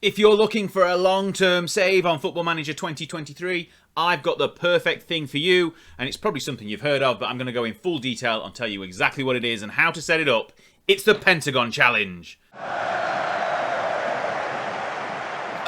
If you're looking for a long-term save on Football Manager 2023, I've got the perfect thing for you, and it's probably something you've heard of, but I'm going to go in full detail and tell you exactly what it is and how to set it up. It's the Pentagon Challenge.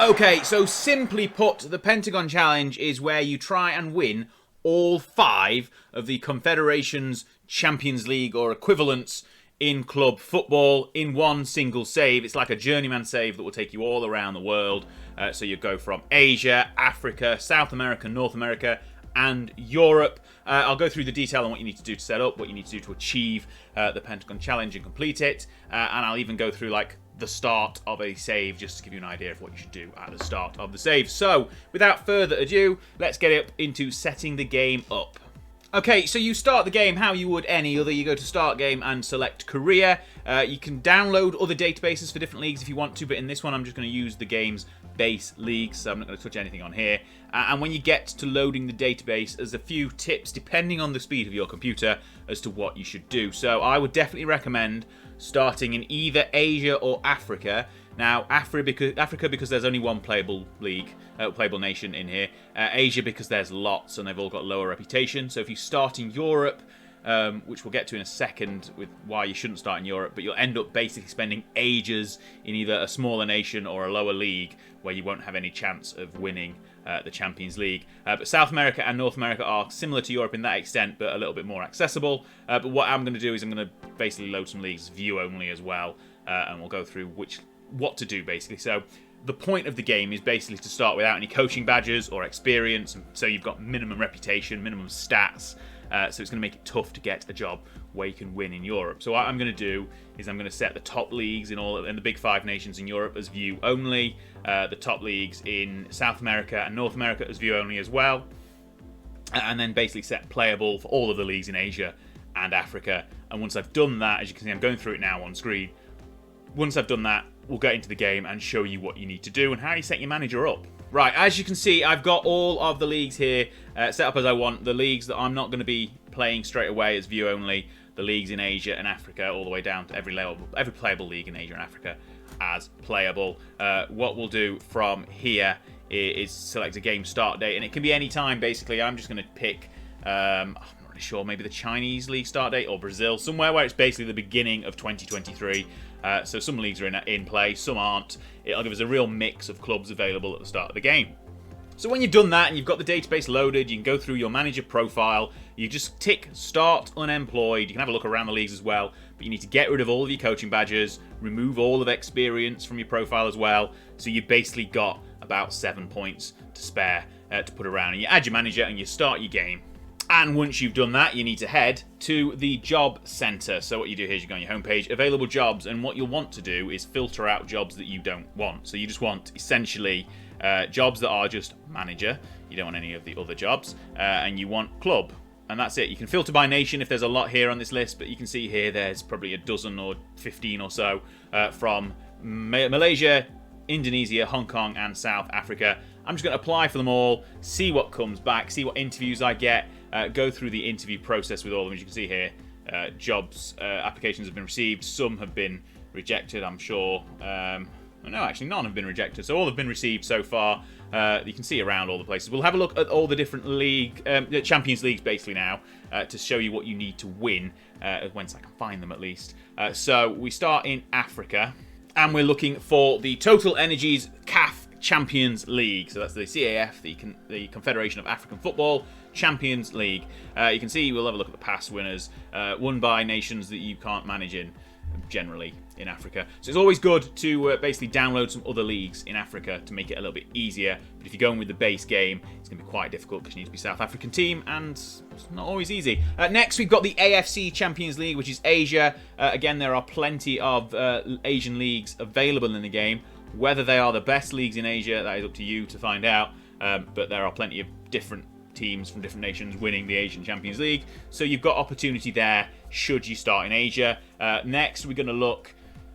Okay, so simply put, the Pentagon Challenge is where you try and win all 5 of the Confederations Champions League or equivalents in club football in one single save. It's like a journeyman save that will take you all around the world. So you go from Asia, Africa, South America, North America, and Europe. I'll go through the detail on what you need to do to set up, what you need to do to achieve the Pentagon Challenge and complete it. And I'll even go through like the start of a save just to give you an idea of what you should do at the start of the save. So without further ado, let's get up into setting the game up. Okay, so you start the game how you would any other. You go to Start Game and select Career. You can download other databases for different leagues if you want to, but in this one I'm just going to use the game's base leagues, so I'm not going to touch anything on here. And when you get to loading the database, there's a few tips depending on the speed of your computer as to what you should do. So I would definitely recommend starting in either Asia or Africa. Now, Africa because there's only one playable league, playable nation in here. Asia because there's lots and they've all got lower reputation. So if you start in Europe, which we'll get to in a second with why you shouldn't start in Europe, but you'll end up basically spending ages in either a smaller nation or a lower league where you won't have any chance of winning the Champions League. But South America and North America are similar to Europe in that extent, but a little bit more accessible. But what I'm going to do is I'm going to basically load some leagues view only as well, and we'll go through what to do basically. So the point of the game is basically to start without any coaching badges or experience, and so you've got minimum reputation, minimum stats. So it's going to make it tough to get a job where you can win in Europe. So what I'm going to do is I'm going to set the top leagues in the big 5 nations in Europe as view only, the top leagues in South America and North America as view only as well, and then basically set playable for all of the leagues in Asia and Africa. And once I've done that, as you can see, I'm going through it now on screen. Once I've done that, we'll get into the game and show you what you need to do and how you set your manager up. Right, as you can see, I've got all of the leagues here set up as I want. The leagues that I'm not going to be playing straight away as view only, the leagues in Asia and Africa, all the way down to every playable league in Asia and Africa as playable. What we'll do from here is select a game start date, and it can be any time basically. I'm just going to pick, I'm not really sure, maybe the Chinese league start date or Brazil, somewhere where it's basically the beginning of 2023. So some leagues are in play, some aren't. It'll give us a real mix of clubs available at the start of the game. So when you've done that and you've got the database loaded, you can go through your manager profile. You just tick Start Unemployed. You can have a look around the leagues as well, but you need to get rid of all of your coaching badges, remove all of experience from your profile as well. So you've basically got about 7 points to spare to put around. And you add your manager and you start your game. And once you've done that, you need to head to the job center. So what you do here is you go on your homepage, available jobs, and what you'll want to do is filter out jobs that you don't want. So you just want essentially jobs that are just manager. You don't want any of the other jobs, and you want club. And that's it. You can filter by nation if there's a lot here on this list, but you can see here there's probably a dozen or 15 or so from Malaysia, Indonesia, Hong Kong, and South Africa. I'm just going to apply for them all, see what comes back, see what interviews I get, go through the interview process with all of them. As you can see here, applications have been received. Some have been rejected, I'm sure. No, actually, none have been rejected. So all have been received so far. You can see around all the places. We'll have a look at all the different Champions Leagues basically now to show you what you need to win, once I can find them at least. So we start in Africa, and we're looking for the Total Energies CAF Champions League. So that's the CAF, the Confederation of African Football Champions League. You can see, we'll have a look at the past winners, won by nations that you can't manage generally in Africa. So it's always good to basically download some other leagues in Africa to make it a little bit easier. But if you're going with the base game, it's going to be quite difficult because you need to be South African team, and it's not always easy. Next, we've got the AFC Champions League, which is Asia. Again, there are plenty of Asian leagues available in the game. Whether they are the best leagues in Asia, that is up to you to find out. But there are plenty of different teams from different nations winning the Asian Champions League. So you've got opportunity there should you start in Asia. Next, we're going to look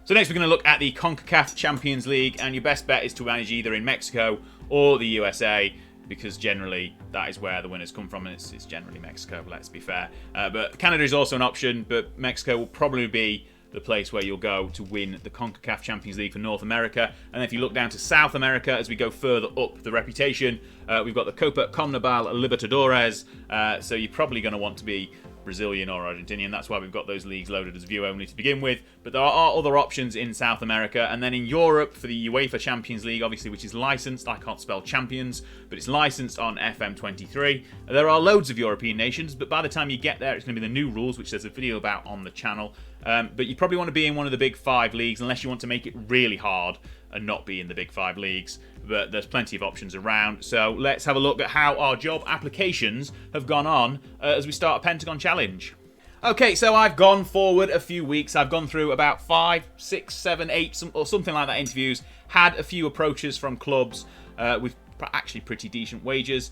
at the CONCACAF Champions League, and your best bet is to manage either in Mexico or the USA, because generally that is where the winners come from, and it's generally Mexico, let's be fair. But Canada is also an option, but Mexico will probably be the place where you'll go to win the CONCACAF Champions League for North America. And if you look down to South America, as we go further up the reputation, we've got the Copa Conmebol Libertadores. So you're probably going to want to be Brazilian or Argentinian. That's why we've got those leagues loaded as view only to begin with. But there are other options in South America. And then in Europe for the UEFA Champions League, obviously, which is licensed. I can't spell champions, but it's licensed on FM23. There are loads of European nations, but by the time you get there, it's going to be the new rules, which there's a video about on the channel. But you probably want to be in one of the big 5 leagues, unless you want to make it really hard and not be in the big 5 leagues. But there's plenty of options around. So let's have a look at how our job applications have gone on as we start a Pentagon Challenge. Okay, so I've gone forward a few weeks. I've gone through about 5, 6, 7, 8, or something like that interviews. Had a few approaches from clubs with actually pretty decent wages.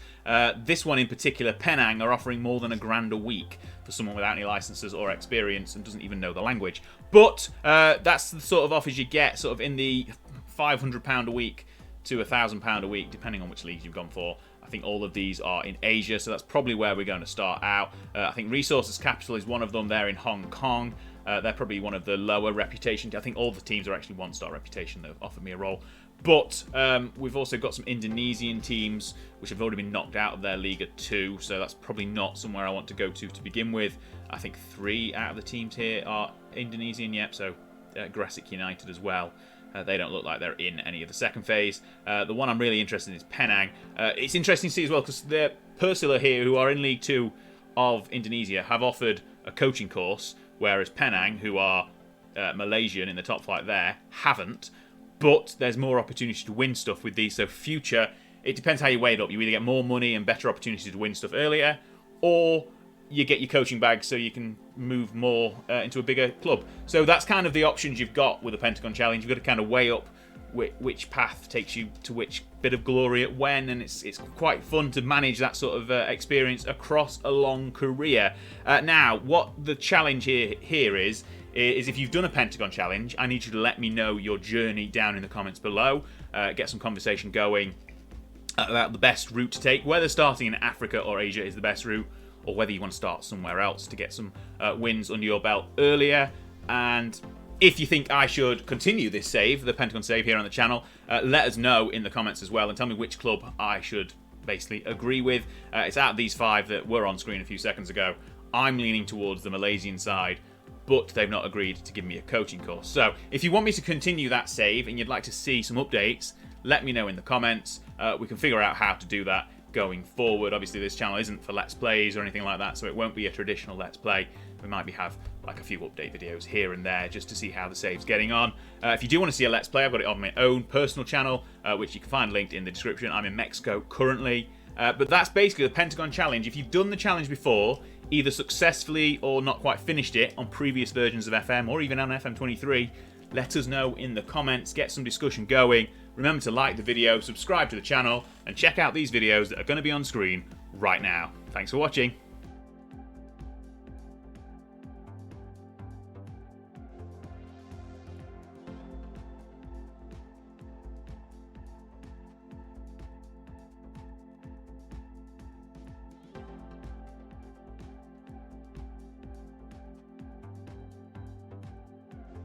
This one in particular, Penang, are offering more than $1,000 a week for someone without any licenses or experience and doesn't even know the language. But that's the sort of offers you get, sort of in the £500 a week to £1,000 a week, depending on which leagues you've gone for. I think all of these are in Asia, so that's probably where we're going to start out. I think Resources Capital is one of them. They're in Hong Kong. They're probably one of the lower reputation. I think all the teams are actually 1-star reputation that have offered me a role. But we've also got some Indonesian teams which have already been knocked out of their Liga 2, so that's probably not somewhere I want to go to begin with. I think 3 out of the teams here are Indonesian, yep, so Gresik United as well. They don't look like they're in any of the second phase. The one I'm really interested in is Penang. It's interesting to see as well because the Persila here, who are in League 2 of Indonesia, have offered a coaching course, whereas Penang, who are Malaysian in the top flight there, haven't. But there's more opportunity to win stuff with these. So future, it depends how you weigh it up. You either get more money and better opportunities to win stuff earlier, or you get your coaching bag so you can move more into a bigger club. So that's kind of the options you've got with the Pentagon Challenge. You've got to kind of weigh up which path takes you to which bit of glory at when, and it's quite fun to manage that sort of experience across a long career. Now, what the challenge here is if you've done a Pentagon Challenge, I need you to let me know your journey down in the comments below. Get some conversation going about the best route to take, whether starting in Africa or Asia is the best route, or whether you want to start somewhere else to get some wins under your belt earlier. And if you think I should continue this save, the Pentagon save here on the channel, let us know in the comments as well and tell me which club I should basically agree with. It's out of these 5 that were on screen a few seconds ago. I'm leaning towards the Malaysian side, but they've not agreed to give me a coaching course. So if you want me to continue that save and you'd like to see some updates, let me know in the comments. We can figure out how to do that going forward. Obviously this channel isn't for Let's Plays or anything like that, so it won't be a traditional Let's Play. We might have like a few update videos here and there just to see how the save's getting on. If you do want to see a Let's Play, I've got it on my own personal channel, which you can find linked in the description. I'm in Mexico currently. But that's basically the Pentagon Challenge. If you've done the challenge before, either successfully or not quite finished it on previous versions of FM or even on FM23, let us know in the comments, get some discussion going. Remember to like the video, subscribe to the channel, and check out these videos that are going to be on screen right now. Thanks for watching.